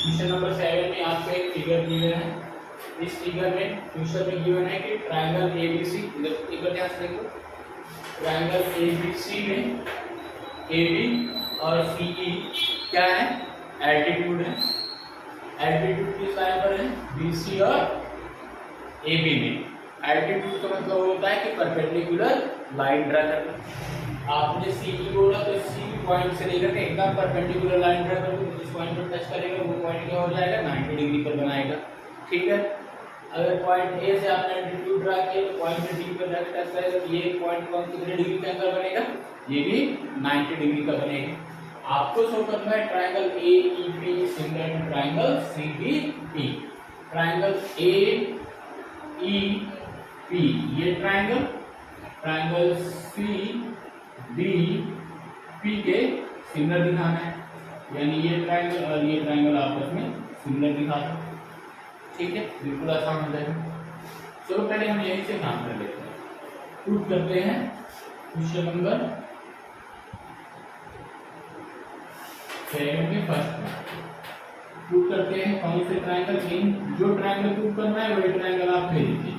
Question number 7 में आपको एक फिगर गिवन है। इस फिगर में क्वेश्चन में गिवन है कि ट्रायंगल एबीसी, इधर एक बार ध्यान से देखो, ट्रायंगल एबीसी में एबी और सीई क्या है, एल्टीट्यूड है। एल्टीट्यूड किस लाइन पर है, बीसी और एबी में। एल्टीट्यूड का मतलब होता है कि परपेंडिकुलर लाइन ड्रा करना। आपने सीई बोला तो सी पॉइंट से लेकर के एकदम परपेंडिकुलर लाइन ड्रा करके जिस पॉइंट पर टच करेगा वो पॉइंट क्या हो जाएगा, 90 डिग्री पर बनाएगा। ठीक है, अगर पॉइंट ए से आपने एल्टीट्यूड ड्रा किया तो पॉइंट डी पर जाकर टच करेगा तो ये पॉइंट कौन कितने डिग्री का एंगल बनेगा, ये भी 90 डिग्री का बनेगा। आपको शो करना है triangle A E P similar to triangle C B P. Triangle A E P ये triangle, triangle C B P के सिमिलर दिखाना है, यानी ये ट्रायंगल और ये ट्रायंगल आपस में सिमिलर दिखाना है। ठीक है, बिल्कुल आसान हो जाएगा। चलो पहले हम यहीं से काम कर लेते हैं, प्रूव करते हैं। क्वेश्चन नंबर 7 में फर्स्ट प्रूव करते हैं कौन से ट्रायंगल, इन जो ट्रायंगल प्रूव करना है वही ट्रायंगल आप ले लीजिए।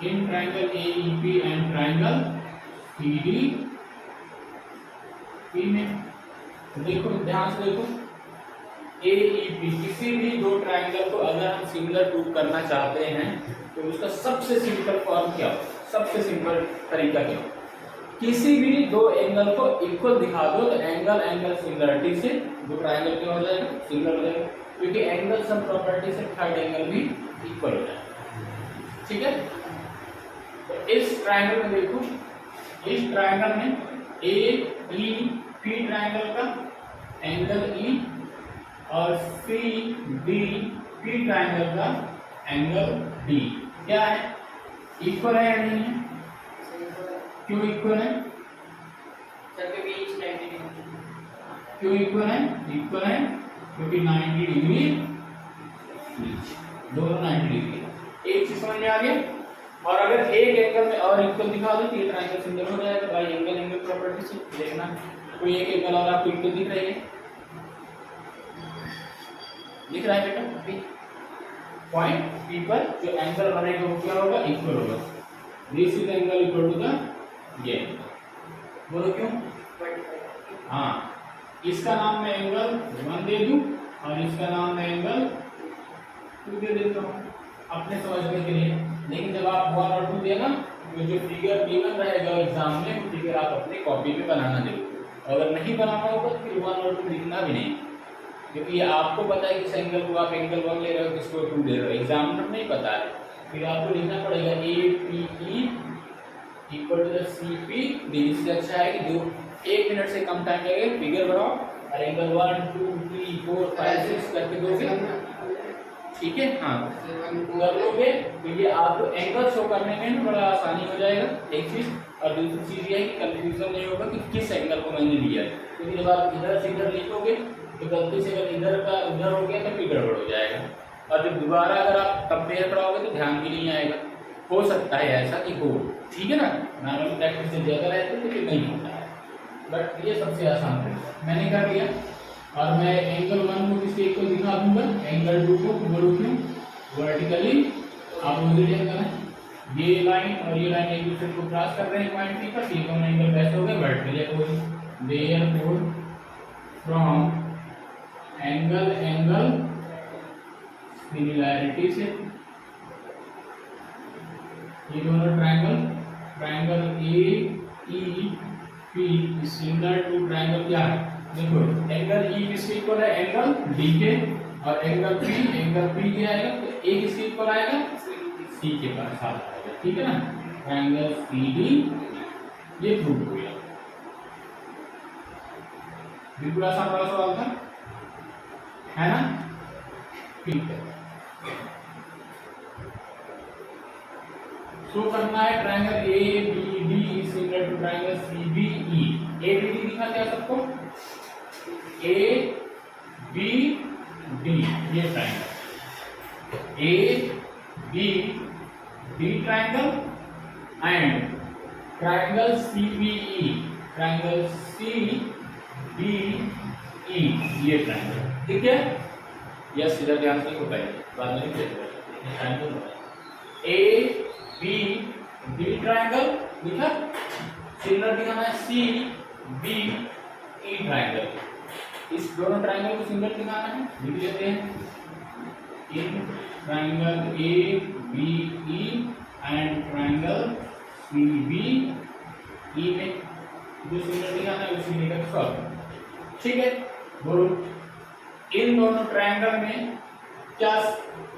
In triangle AEP and triangle CDP में देखो, ध्यान से देखो, एईपी किसी भी दो ट्रायंगल को अगर हम सिमिलर प्रूव करना चाहते हैं तो उसका सबसे सिंपल फॉर्म क्या हो, सबसे सिंपल तरीका क्या हो, किसी भी दो एंगल को इक्वल दिखा दो तो एंगल एंगल सिमिलरिटी से दो ट्रायंगल क्या हो जाएगा, सिमिलर हो जाएगा, क्योंकि एंगल सम प्रॉपर्टी से थर्ड एंगल भी इक्वल हो जाएगा। ठीक है, तो इस ट्रायंगल में देखो, इस ट्रायंगल में ए ई पी ट्रायंगल का एंगल ई और सी डी पी ट्रायंगल का एंगल डी क्या है, इक्वल है या नहीं है? क्यों इक्वल है? क्यों इक्वल है? इक्वल है क्योंकि 90 डिग्री दोनों 90 डिग्री। एक चीज समझ में आ गया। और अगर एक एंगल में और इक्वल दिखा दो तो ये ट्रायंगल सिमिलर हो जाएगा बाय एंगल एंगल प्रॉपर्टी से। देखना कोई एक एंगल और आपको इक्वल दिख रही है, दिख रहा है बेटा, पॉइंट पी पर जो एंगल बनेगा वो क्या होगा, इक्वल होगा। This is angle equal to the ये, बोलो क्यों? हाँ, इसका नाम मैं एंगल 1 दे दूं और इसका नाम मैं एंगल 2 दे देता हूँ अपने समझने के लिए। लेकिन जब आप 1 और 2 देना तो जो फिगर गिवन रहेगा एग्जाम में वो फिगर आप अपनी कॉपी में बनाना जरूर। अगर नहीं बनाना होगा तो फिर 1 और 2 लिखना भी नहीं, क्योंकि ये आपको पता है कि एंगल को आप एंगल 1 ले रहे हो, किसको 2 दे रहे हो, एग्जामिनर नहीं पता है। फिर आपको लिखना पड़ेगा A P E equal to the C P D. इससे अच्छा है कि जो 1 मिनट से कम टाइम लगेगा फिगर बनाओ और एंगल 1 2 3 4 5 6 करके दोगे। ठीक है, हाँ कर लोगे तो ये आपको एंगल शो करने में बड़ा आसानी हो जाएगा, एक चीज। और दूसरी चीज ये है कि कंफ्यूजन नहीं होगा कि किस एंगल को मैंने लिया है, क्योंकि जब आप इधर से इधर लिखोगे तो गलती से अगर इधर का उधर हो गया तो फिर गड़बड़ हो जाएगा। और जब दोबारा अगर आप कंपेयर कराओगे तो ध्यान भी नहीं आएगा। हो सकता है ऐसा कि हो, ठीक है ना, नॉर्मल प्रैक्टिस से ज़्यादा रहते तो फिर नहीं होता है, बट ये सबसे आसान है। मैंने कर लिया और मैं एंगल 1 को किसके इक्वल दिखा दूंगा, एंगल 2 को, बोलो क्यों, वर्टिकली अपोजिट एंगल है। ये लाइन और ये लाइन एक दूसरे को क्रॉस कर रहे हैं पॉइंट पी पर, ये दोनों एंगल कैसे हो गए, vertically opposite. Therefore from angle angle similarity से ये दोनों triangle, triangle A E P similar to triangle क्या है, देखो एंगल ई किसके इक्वल है, एंगल डी के, और एंगल पी क्या आएगा, तो ए किसके इक्वल आएगा, सी के पास आएगा। ठीक है ना, ट्रायंगल सी डी ये प्रूव हो गया। बिल्कुल आसान वाला सवाल था, है ना? ठीक है, शो करना है triangle A B D similar to triangle C B E. A B D दिखा क्या सबको, ए बी डी ये triangle, A B D triangle and triangle C B E, triangle C B E ये triangle. ठीक है, yes इधर ध्यान से लिखो पहले, बाद में लिख लेते हैं टाइम तो ए बी बी ट्रायंगल लिखा, सिमिलर दिखाना है सी बी ई ट्रायंगल, इस दोनों ट्रायंगल को सिमिलर दिखाना है, लिख लेते हैं इन triangle A B E and triangle C B E में जो सिमिलर दिखाना है उसी में का सॉल्व। ठीक है, बोलो इन दोनों ट्रायंगल में क्या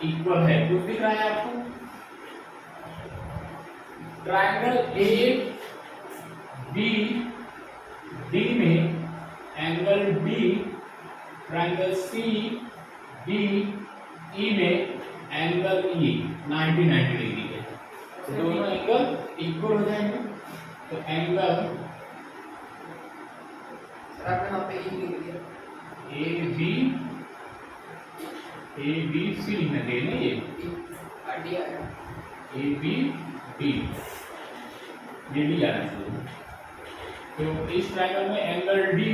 इक्वल है, कुछ दिख रहा है आपको? ट्रायंगल ए बी डी में angle D, triangle C B E में एंगल ई 90 डिग्री है, तो दोनों एंगल इक्वल हो जाएंगे। तो एंगल यहाँ पे ए बी सी लिखना चाहिए ना, ये ए बी डी ये डी आना चाहिए। तो इस ट्रायंगल में एंगल डी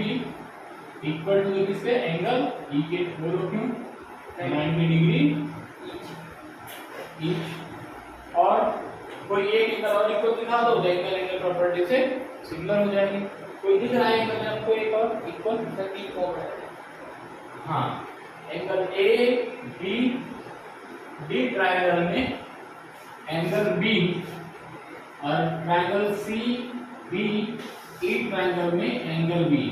इक्वल टू किसके, एंगल ई के, बोलो क्यों 90 डिग्री ईच। और कोई एक एंगल और इक्वल दिखा दो, एंगल एंगल प्रॉपर्टी से सिमिलर हो जाएंगे। कोई दिख रहा है एंगल आपको एक और इक्वल? हाँ, angle A B D triangle में एंगल बी और triangle C B E triangle में एंगल बी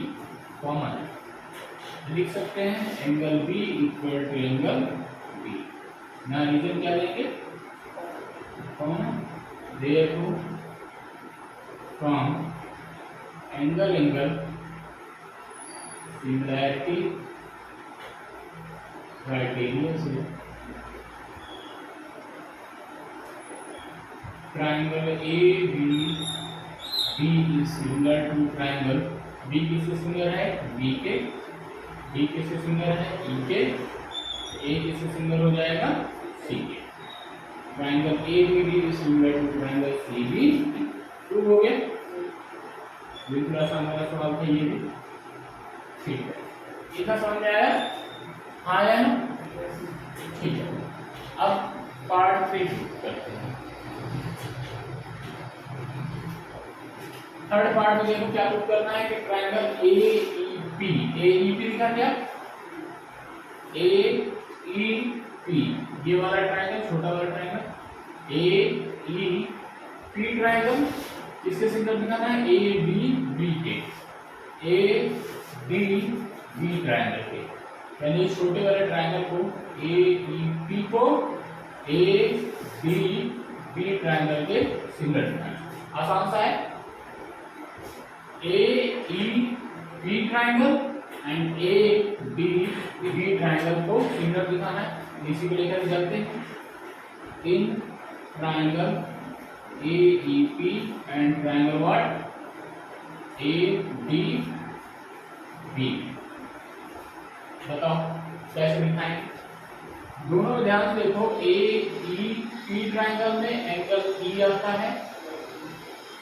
कॉमन लिख सकते हैं, angle B equal to angle B. ना रीजन क्या लेंगे, common, therefore from angle similarity criteria से triangle AB is similar to triangle B किससे सिमिलर है, B के, D किससे सिमिलर है, E के, A किससे सिमिलर हो जाएगा, C के। Triangle ABD is similar to triangle CB, prove हो गया। बिल्कुल आसान वाला सवाल था ये भी, ठीक है, इतना समझ में आया? हाँ आया ना, ठीक है। अब पार्ट 3 करते हैं। थर्ड पार्ट में देखो क्या प्रूव करना है कि ट्रायंगल AEP लिखा क्या, AEP ये वाला ट्रायंगल, छोटा वाला ट्रायंगल AEP ट्रायंगल किसके सिमिलर दिखाना है, ADB के, ADB ट्रायंगल के, यानी छोटे वाले ट्रायंगल को AEP को ADB ट्रायंगल के सिमिलर दिखाना। आसान सा है, AEP triangle and ADB triangle को सिमिलर दिखाना है, इसी को लेकर चलते हैं। इन triangle AEP and triangle what, ADB, बताओ कैसे दिखाएंगे? दोनों में ध्यान से देखो, AEP ट्रायंगल में एंगल E आता है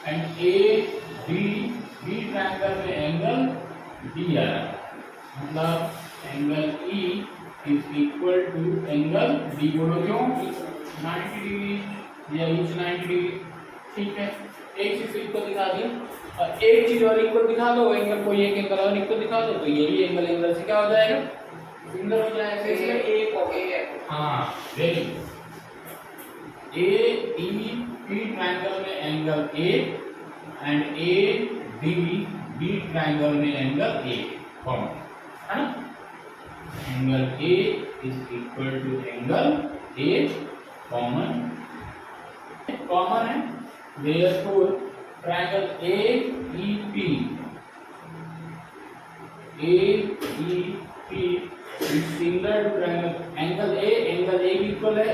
एंड ADB ट्रायंगल में एंगल D आ रहा है, मतलब angle E is equal to angle D। बोलो क्यों, 90 डिग्री या ईच 90 डिग्री। ठीक है, एक चीज इक्वल दिखा दिया और एक चीज और इक्वल दिखा दो, एंगल कोई एक एंगल और इक्वल दिखा दो, तो यही एंगल एंगल से क्या हो जाएगा, सिमिलर हो जाएगा। इसमें एक हो गया, हाँ वेरी गुड। AEP ट्रायंगल में angle A and ADB triangle में एंगल A कॉमन है ना, angle A is equal to angle A common है, therefore triangle AEP is similar to triangle angle A की इक्वल है,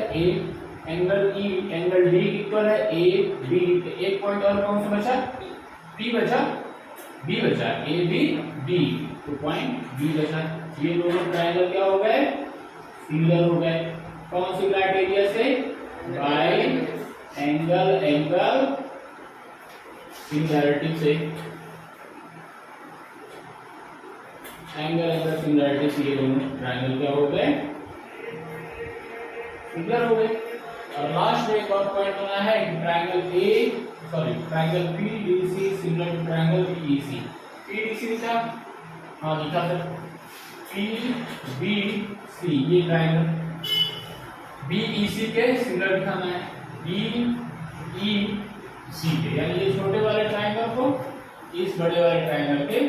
एंगल E एंगल D की equal है, AB एक point और कौन सा बचा, B बचा ABD, तो पॉइंट B बचा। ये दोनों ट्रायंगल क्या हो गए, सिमिलर हो गए। कौन सी क्राइटेरिया से, बाय एंगल सिमिलैरिटी से, एंगल सिमिलैरिटी से ये दोनों ट्रायंगल क्या हो गए, क्लियर हो गए। और लास्ट में एक और पॉइंट बना है कि triangle PDC similar to triangle PEC। PDC लिखा, हाँ लिखा सर, PBC ये ट्रायंगल, BEC के सिमिलर दिखाना है, BEC के, यानी ये छोटे वाले ट्रायंगल को इस बड़े वाले ट्रायंगल के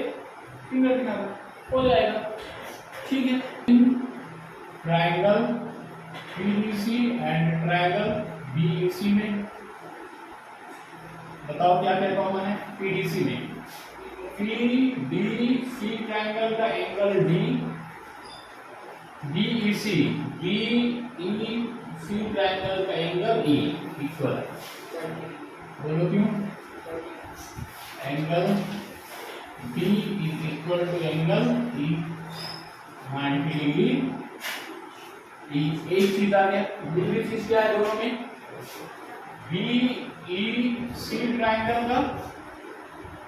सिमिलर दिखाना, हो जाएगा। ठीक है, triangle PDC and triangle BEC में बताओ क्या क्या कॉमन है। PDC में PDC ट्रायंगल का एंगल D, BEC ट्रायंगल का एंगल E इक्वल है। बोलो क्यों? Angle B is equal to angle E, 90 degree. एक चीज आ गया, दूसरी चीज क्या है दोनों में? BEC ट्रायंगल का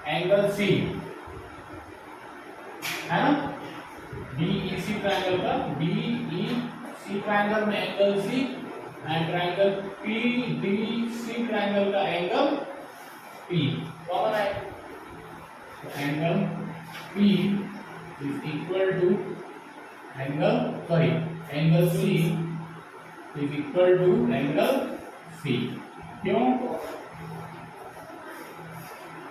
एंगल C है ना, BEC ट्रायंगल का BEC ट्रायंगल में angle C and triangle PDC triangle का एंगल P कॉमन है। Angle P is equal to angle C is equal to angle C। क्यों?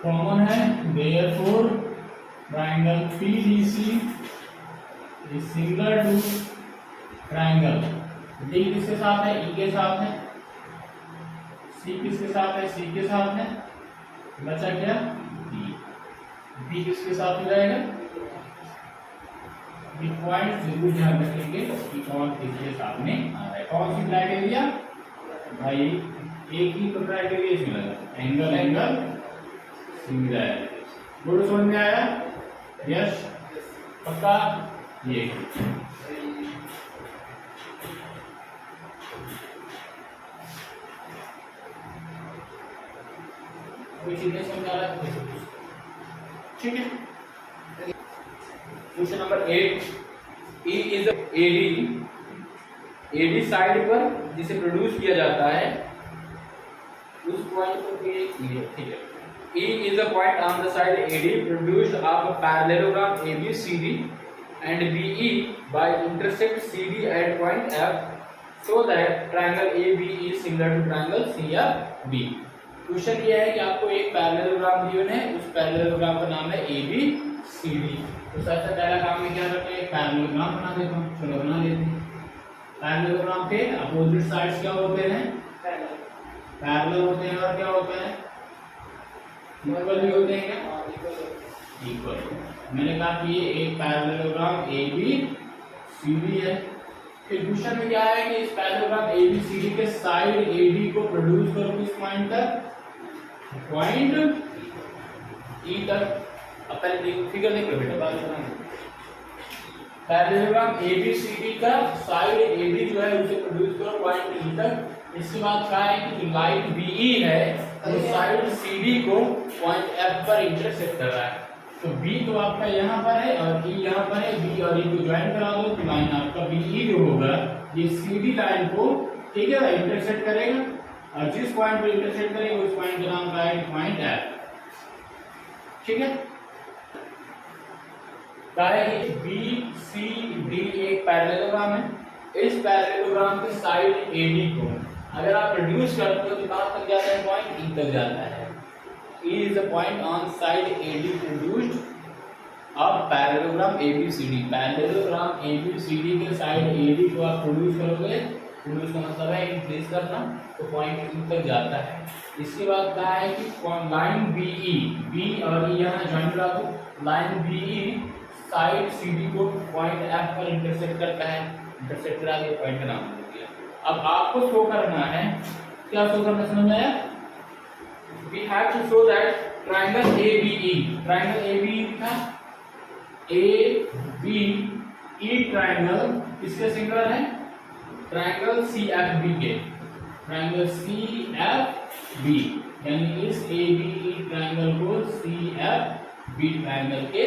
कॉमन है, therefore triangle PDC is similar to triangle D किसके साथ है? E के साथ है। C किसके साथ है? C के साथ है। बचा क्या? B किसके साथ हो जाएगा? पॉइंट जरूर ध्यान रखेंगे कि कौन किसके सामने आ रहा है। कौन सी क्राइटेरिया भाई? एक ही तो क्राइटेरिया इसमें लगा, एंगल सिमिलर। गुड, समझ में आया? यस पक्का। ये कोई चीजें समझा रहा है? ठीक है। Question number 8, E is AD side पर जिसे प्रोड्यूस किया जाता है उस पॉइंट को ठीक है। E is a point on the side AD produced of a parallelogram ABCD and BE by intersect CD at point F so that triangle AB is similar to triangle CFB। Question ये है कि आपको एक parallelogram given है, उस parallelogram का नाम है ABCD। तो सबसे पहला काम में क्या करते हैं? पैरेललोग्राम बना देता हूँ। चलो बना लेते हैं। पैरेललोग्राम के अपोजिट साइड्स क्या होते हैं? पैरेलल होते हैं। और क्या होते हैं? इक्वल भी होते हैं। क्या इक्वल? मैंने कहा कि ये एक पैरेललोग्राम ABCD है। फिर क्वेश्चन में क्या है कि इस पैरेललोग्राम ABCD के साइड AD को प्रोड्यूस करो किस पॉइंट तक? पॉइंट E तक। अब पहले फिगर देख लो बेटा, बात बताना। पैरेललोग्राम ABCD का साइड AD जो है उसे प्रोड्यूस करो पॉइंट E तक। इसके बाद क्या है कि जो लाइन BE है वो साइड CD को पॉइंट F पर इंटरसेक्ट कर रहा है। तो B तो आपका यहाँ पर है और E यहाँ पर है। B और E को ज्वाइन करा दो तो लाइन आपका BE जो होगा ये CD लाइन को, ठीक है, इंटरसेक्ट करेगा। और जिस पॉइंट पे इंटरसेक्ट करेगा उस पॉइंट का नाम क्या है? Point F। ठीक है। BCD एक पैरेललोग्राम है। इस पैरेललोग्राम के साइड AD को अगर आप रिड्यूस करते हो तो कहां तक जाता है? पॉइंट E तक जाता है। E is the point on side AD produced of parallelogram ABCD। Parallelogram ABCD के साइड AD को आप प्रोड्यूस करोगे, प्रोड्यूस का मतलब है इंक्रीज करना, तो पॉइंट E तक जाता है। इसके बाद क्या है कि लाइन BE, B और E यहाँ ज्वाइन करा दो। लाइन BE साइड CD को पॉइंट F पर इंटरसेक्ट करता है। इंटरसेक्ट करा दिया, पॉइंट का नाम दे दिया। अब आपको शो करना है, क्या शो करना समझ में आया? We have to show that triangle ABE, triangle ABE था, ABE triangle किसके सिमिलर है? ट्रायंगल CFB के, ट्रायंगल CFB, यानी इस ABE ट्रायंगल को CFB ट्रायंगल के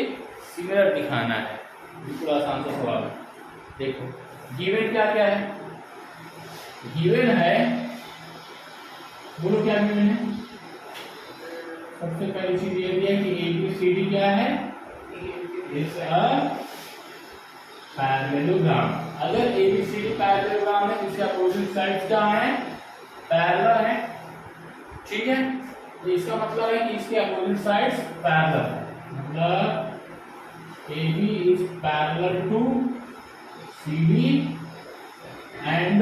सिमिलर दिखाना है। बिल्कुल आसान सा सवाल है। देखो गिवन क्या क्या है? गिवन है, बोलो क्या गिवन है? सबसे पहली चीज ये दिया कि ABCD क्या है? Is a parallelogram. अगर ABCD पैरेललोग्राम है तो इसके अपोजिट साइड्स क्या है? पैरेलल है। ठीक है, तो इसका मतलब है कि इसके अपोजिट साइड्स पैरेलल है, मतलब AB is parallel to CD and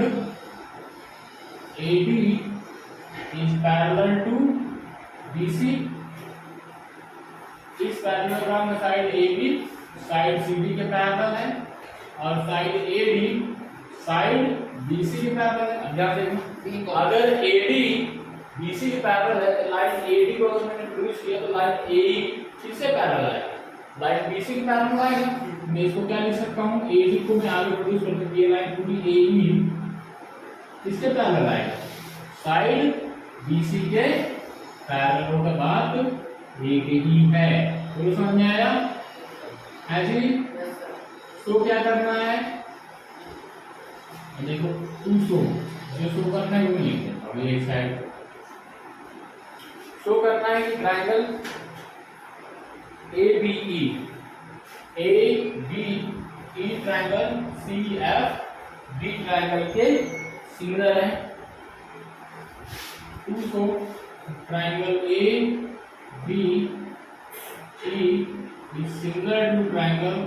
AD is parallel to BC। इस पैरेललोग्राम में साइड AB साइड CD के पैरेलल है और साइड AD साइड BC के पैरेलल है। अब ध्यान देखो, अगर AD BC के पैरेलल है तो लाइन AD को अगर मैंने ट्रेस किया तो लाइन AE किससे पैरेलल है? लाइन BC के पैरेलल आएगा। मैं इसको क्या लिख सकता हूँ? AD को मैं आगे प्रोड्यूस कर सकती है, लाइन पूरी AE किसके पैरेलल आएगा? साइड BC के पैरेलल होगा, बात एक ही है। बोलो समझ में आया? है जी? तो क्या करना है? देखो टू शो, जो शो करना है वो लिख दो। अब ये साइड शो करना है कि triangle ABE triangle CFD triangle के सिमिलर है। To show triangle ABE is similar to triangle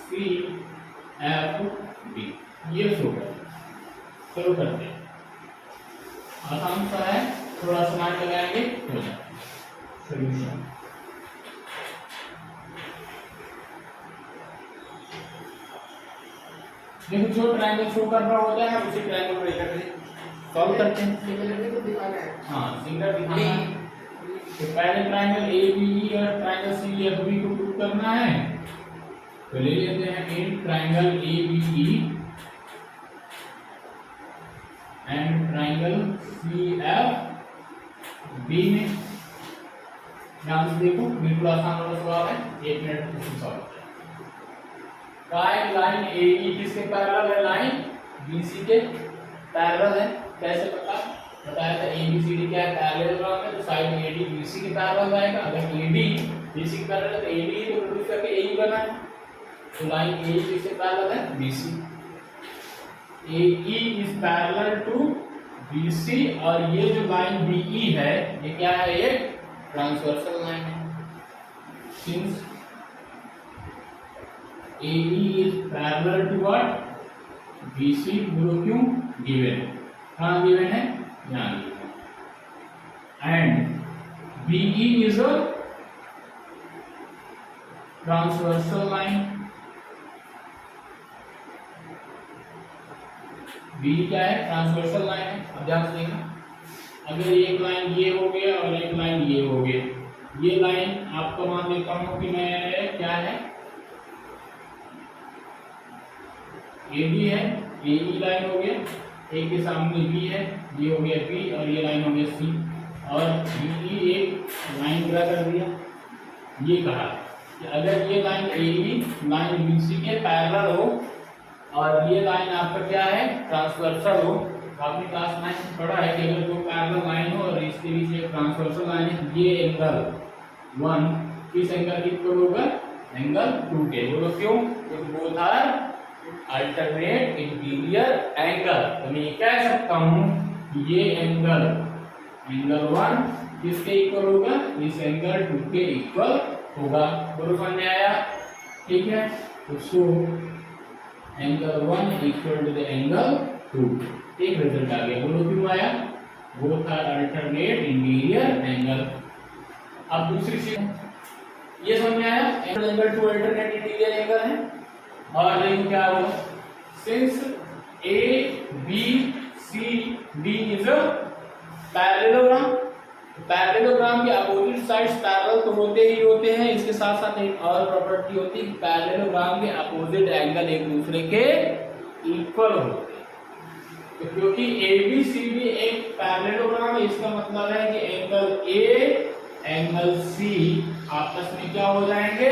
CFD। ये शो कर शुरू करते हैं, आसान सा है, थोड़ा सा लगाएंगे हो जाए सोल्यूशन। देखो जो ट्रायंगल शो कर रहा होता है उसी ट्रायंगल को लेकर सॉल्व करते हैं। हाँ, सिंगल दिखाना है। तो पहले ट्रायंगल ABE और ट्रायंगल CFD को प्रूव करना है, तो ले लेते हैं इन triangle ABE and triangle CFD में। ध्यान से देखो, बिल्कुल आसान वाला सवाल है, 1 मिनट में सॉल्व करें। लाइन AE किसके पैरेलल है? लाइन BC के पैरेलल है। कैसे बताया था? ABCD क्या है? पैरेललोग्राम है, तो साइड AD BC के पैरेलल आएगा। अगर AD BC के पैरेलल है तो AD को प्रोड्यूस करके AE बना है, तो लाइन AE किसके पैरेलल है? BC। AE is parallel to BC और ये जो लाइन BE है ये क्या है? ये ट्रांसवर्सल लाइन है। Since AE is parallel to what? BC। बोलो क्यों? गिवन, हाँ गिवन है, यहाँ गिवन है। And BE is a transversal line। BE क्या है? ट्रांसवर्सल लाइन है। अब ध्यान से देखना, अगर एक लाइन ये हो गया और एक लाइन ये हो गया, ये लाइन आपको मान लेता हूँ कि मैं क्या है? AB है, AE लाइन हो गया, एक के सामने B है, ये हो गया B और ये लाइन हो गया C, और BE एक लाइन ड्रा कर दिया। ये कहा कि अगर ये लाइन AE लाइन BC के पैरेलल हो और ये लाइन आपका क्या है? ट्रांसवर्सल हो। आपने क्लास 9 में पढ़ा है कि अगर दो पैरेलल लाइन हो और इसके बीच एक ट्रांसवर्सल लाइन है, ये एंगल 1 किस एंगल के इक्वल होगा? एंगल 2 के। बोलो क्यों? क्योंकि both are alternate interior angle. तो मैं ये कह सकता हूँ कि ये एंगल 1 किसके इक्वल होगा? इस एंगल 2 के इक्वल होगा। बोलो समझ में आया? ठीक है, तो so angle 1 equal to the angle 2। एक रिजल्ट आ गया। बोलो क्यों आया? Both are alternate interior angle. अब दूसरी चीज ये समझ में आया? एंगल 2 अल्टरनेट इंटीरियर एंगल है। और देखो क्या होगा? Since ABCD is a parallelogram, parallelogram के अपोजिट साइड्स पैरेलल तो होते ही होते हैं, इसके साथ साथ एक और प्रॉपर्टी होती है, पैरेललोग्राम के अपोजिट एंगल एक दूसरे के इक्वल होते हैं। तो क्योंकि ABCD एक पैरेललोग्राम है, इसका मतलब है कि एंगल A एंगल C आपस में क्या हो जाएंगे?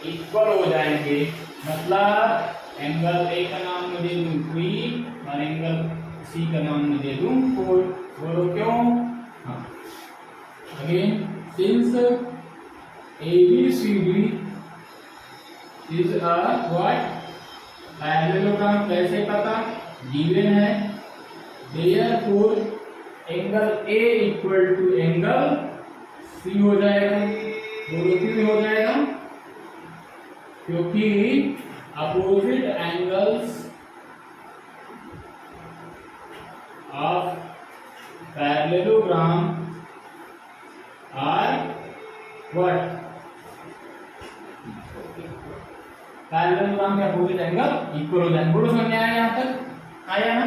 इक्वल हो जाएंगे। मतलब एंगल A का नाम मुझे 3 और एंगल सी का नाम मैं दे दूं 4। बोलो क्यों? हाँ, again since ABCD is a what parallelogram, कैसे पता? गिवन है, therefore angle A equal to angle C हो जाएगा। बोलो क्यों हो जाएगा? क्योंकि opposite angles of parallelogram are what? Parallelogram के अपोजिट एंगल इक्वल हो जाएंगे। बोलो समझ में आया? यहाँ तक आया ना?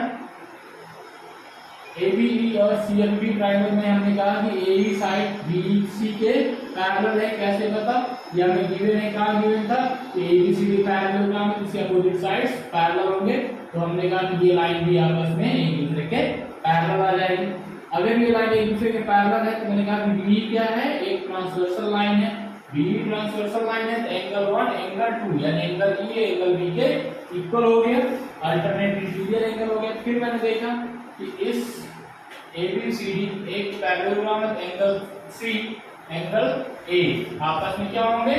ABE और CLB ट्रायंगल में हमने कहा कि AE साइड BC के पैरेलल है, कैसे पता? ये हमें गिवन है, कहाँ गिवन था कि ABCD पैरेललोग्राम है, इसके अपोजिट साइड्स पैरेलल होंगे, तो हमने कहा कि ये लाइन भी आपस में एक दूसरे के पैरेलल आ जाएगी। अगर ये लाइन एक दूसरे के पैरेलल है तो मैंने कहा कि B क्या है? एक ट्रांसवर्सल लाइन है। B ट्रांसवर्सल लाइन है तो एंगल 1 एंगल 2 यानी एंगल E एंगल B के इक्वल हो गया, अल्टरनेट इंटीरियर एंगल हो गया। फिर मैंने देखा कि इस ABCD एक पैरेललोग्राम है, एंगल C एंगल A आपस में क्या होंगे?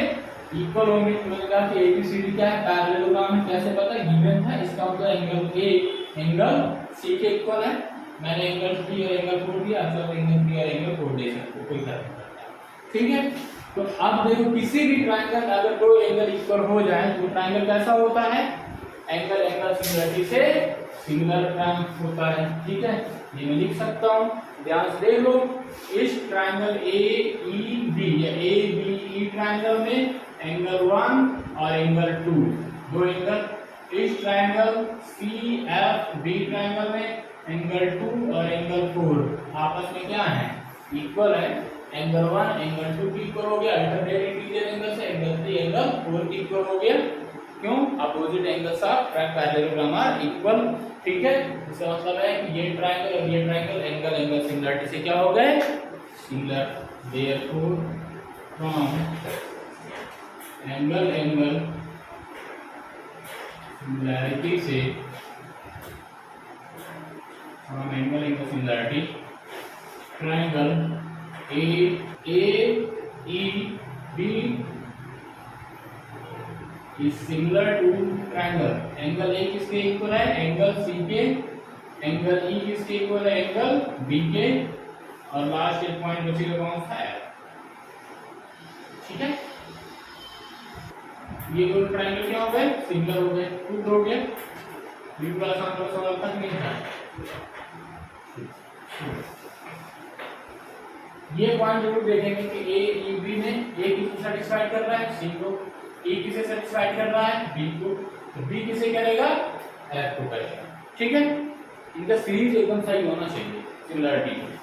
इक्वल होंगे। तो मैंने कहा कि ABCD क्या है? पैरेललोग्राम है, कैसे पता? गिवन था, इसका मतलब एंगल A एंगल C के इक्वल है। मैंने एंगल 3 और एंगल 4 दिया, आप एंगल 3 और एंगल 4 दे सकते हो, कोई फर्क नहीं पड़ता। ठीक है, तो अब देखो किसी भी ट्रायंगल अगर दो एंगल इक्वल हो जाए तो ट्रायंगल कैसा होता है? एंगल एंगल सिमिलरिटी से सिमिलर ट्रायंगल होता है। ठीक है, ये मैं लिख सकता हूँ, ध्यान से देख लो। इस ट्रायंगल AEB या ABE ट्रायंगल में एंगल 1 और एंगल 2 दो एंगल। इस ट्रायंगल CFB ट्रायंगल में एंगल 2 और एंगल 4 आपस में क्या है? इक्वल है। एंगल 1 एंगल 2 की इक्वल हो गया, अल्टरनेट इंटीरियर एंगल से एंगल 3 एंगल 4 की इक्वल हो गया। क्यों? Opposite angles of parallelogram are equal. ठीक है, इसका मतलब है कि ये ट्रायंगल और ये ट्रायंगल एंगल एंगल सिमिलरिटी से क्या हो गए? Similar. Therefore from angle angle similarity से, from angle angle similarity triangle AEB is similar to triangle। Angle A किसके इक्वल है? एंगल C के। एंगल E किसके इक्वल है? एंगल B के। और लास्ट एक पॉइंट बचेगा कौन सा है? ठीक है, ये दोनों ट्रायंगल क्या हो गए? सिमिलर हो गए, प्रूव हो गया। बिल्कुल आसान सवाल तक नहीं था। ये पॉइंट जरूर देखेंगे कि AEB में A किसे सेटिस्फाई कर रहा है? C को। E किसे सेटिस्फाई कर रहा है? B को। तो B किसे करेगा? F को करेगा। ठीक है, इनका सीरीज एकदम सही होना चाहिए सिमिलरिटी।